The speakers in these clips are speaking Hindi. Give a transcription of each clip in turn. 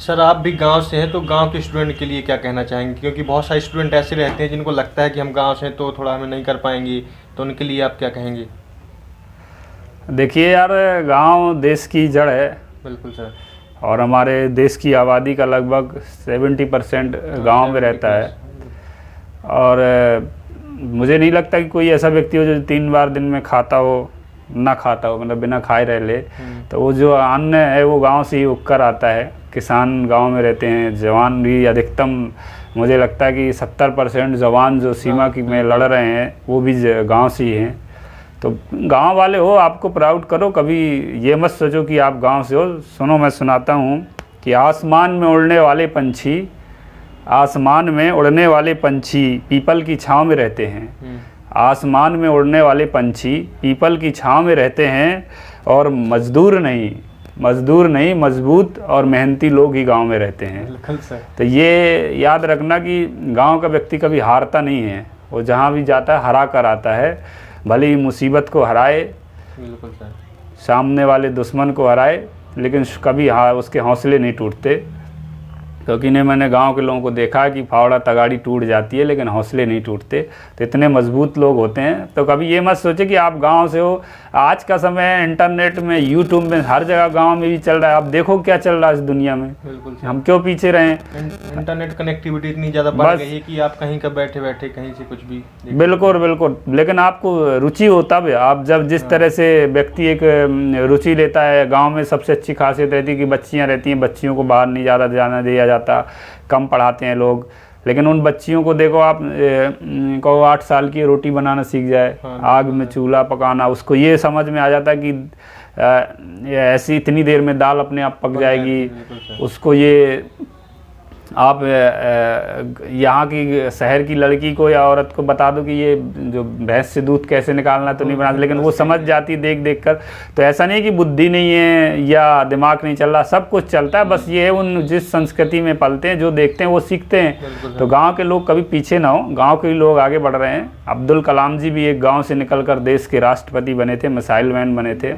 सर आप भी गांव से हैं, तो गांव के स्टूडेंट के लिए क्या कहना चाहेंगे? क्योंकि बहुत सारे स्टूडेंट ऐसे रहते हैं जिनको लगता है कि हम गांव से हैं तो थोड़ा हमें नहीं कर पाएंगे, तो उनके लिए आप क्या कहेंगे? देखिए यार, गांव देश की जड़ है। बिल्कुल सर। और हमारे देश की आबादी का लगभग 70% गांव में रहता है। और मुझे नहीं लगता कि कोई ऐसा व्यक्ति हो जो 3 बार दिन में खाता हो, ना खाता हो, मतलब बिना खाए रह ले। तो वो जो अन्न है वो गांव से ही उगकर आता है। किसान गांव में रहते हैं। जवान भी अधिकतम, मुझे लगता है कि 70% जवान जो सीमा की में लड़ रहे हैं वो भी गांव से ही हैं। तो गांव वाले हो, आपको प्राउड करो। कभी ये मत सोचो कि आप गांव से हो। सुनो, मैं सुनाता हूँ कि आसमान में उड़ने वाले पंछी, आसमान में उड़ने वाले पंछी पीपल की छांव में रहते हैं। आसमान में उड़ने वाले पंछी पीपल की छांव में रहते हैं। और मजदूर नहीं मजबूत और मेहनती लोग ही गांव में रहते हैं। तो ये याद रखना कि गांव का व्यक्ति कभी हारता नहीं है। वो जहां भी जाता है हरा कर आता है। भले ही मुसीबत को हराए, बिल्कुल सर, सामने वाले दुश्मन को हराए, लेकिन कभी उसके हौसले नहीं टूटते। क्योंकि मैंने गांव के लोगों को देखा है कि फावड़ा तगाड़ी टूट जाती है लेकिन हौसले नहीं टूटते। तो इतने मजबूत लोग होते हैं। तो कभी ये मत सोचे कि आप गांव से हो। आज का समय इंटरनेट में, यूट्यूब में, हर जगह गांव में भी चल रहा है। आप देखो क्या चल रहा है इस दुनिया में। बिल्कुल हम क्यों पीछे रहें? इंटरनेट कनेक्टिविटी इतनी ज़्यादा बढ़ गई है कि आप कहीं का बैठे बैठे कहीं से कुछ भी। बिल्कुल। लेकिन आपको रुचि हो तब। आप जब जिस तरह से व्यक्ति एक रुचि लेता है। गाँव में सबसे अच्छी खासियत रहती है कि बच्चियाँ रहती हैं। बच्चियों को बाहर नहीं ज़्यादा जाना दिया जाता, कम पढ़ाते हैं लोग। लेकिन उन बच्चियों को देखो आप, को 8 साल की रोटी बनाना सीख जाए, आग में चूल्हा पकाना, उसको ये समझ में आ जाता है कि ऐसी इतनी देर में दाल अपने आप पक जाएगी। उसको ये आप यहाँ की शहर की लड़की को या औरत को बता दो कि ये जो भैंस से दूध कैसे निकालना, तो नहीं बनाते, लेकिन वो समझ जाती देख देख कर। तो ऐसा नहीं है कि बुद्धि नहीं है या दिमाग नहीं चल रहा, सब कुछ चलता है। बस ये है उन जिस संस्कृति में पलते हैं, जो देखते हैं वो सीखते हैं। तो गांव के लोग कभी पीछे ना हो, गांव के लोग आगे बढ़ रहे हैं। अब्दुल कलाम जी भी एक गाँव से निकल कर देश के राष्ट्रपति बने थे, मिसाइल मैन बने थे।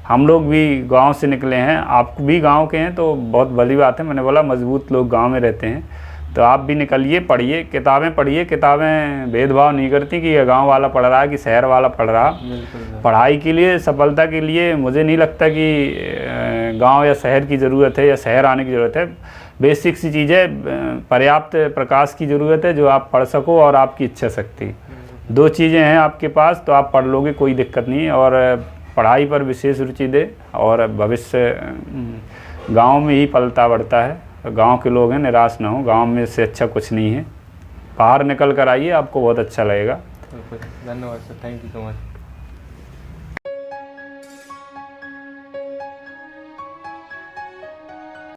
हम लोग भी गाँव से निकले हैं। आप भी गाँव के हैं तो बहुत बड़ी बात है। मैंने बोला मजबूत लोग गाँव में रहते हैं। तो आप भी निकलिए, पढ़िए, किताबें पढ़िए। किताबें भेदभाव नहीं करती कि ये गांव वाला पढ़ रहा है कि शहर वाला पढ़ रहा। पढ़ाई के लिए, सफलता के लिए मुझे नहीं लगता कि गांव या शहर की ज़रूरत है या शहर आने की ज़रूरत है। बेसिक सी चीज़ है, पर्याप्त प्रकाश की ज़रूरत है, जो आप पढ़ सको, और आपकी इच्छा शक्ति। 2 चीज़ें हैं आपके पास तो आप पढ़ लोगे, कोई दिक्कत नहीं है। और पढ़ाई पर विशेष रुचि दे, और भविष्य गाँव में ही पलता बढ़ता है। गांव के लोग हैं, निराश ना हो। गांव में से अच्छा कुछ नहीं है। बाहर निकल कर आइए, आपको बहुत अच्छा लगेगा। धन्यवाद sir, thank you so much.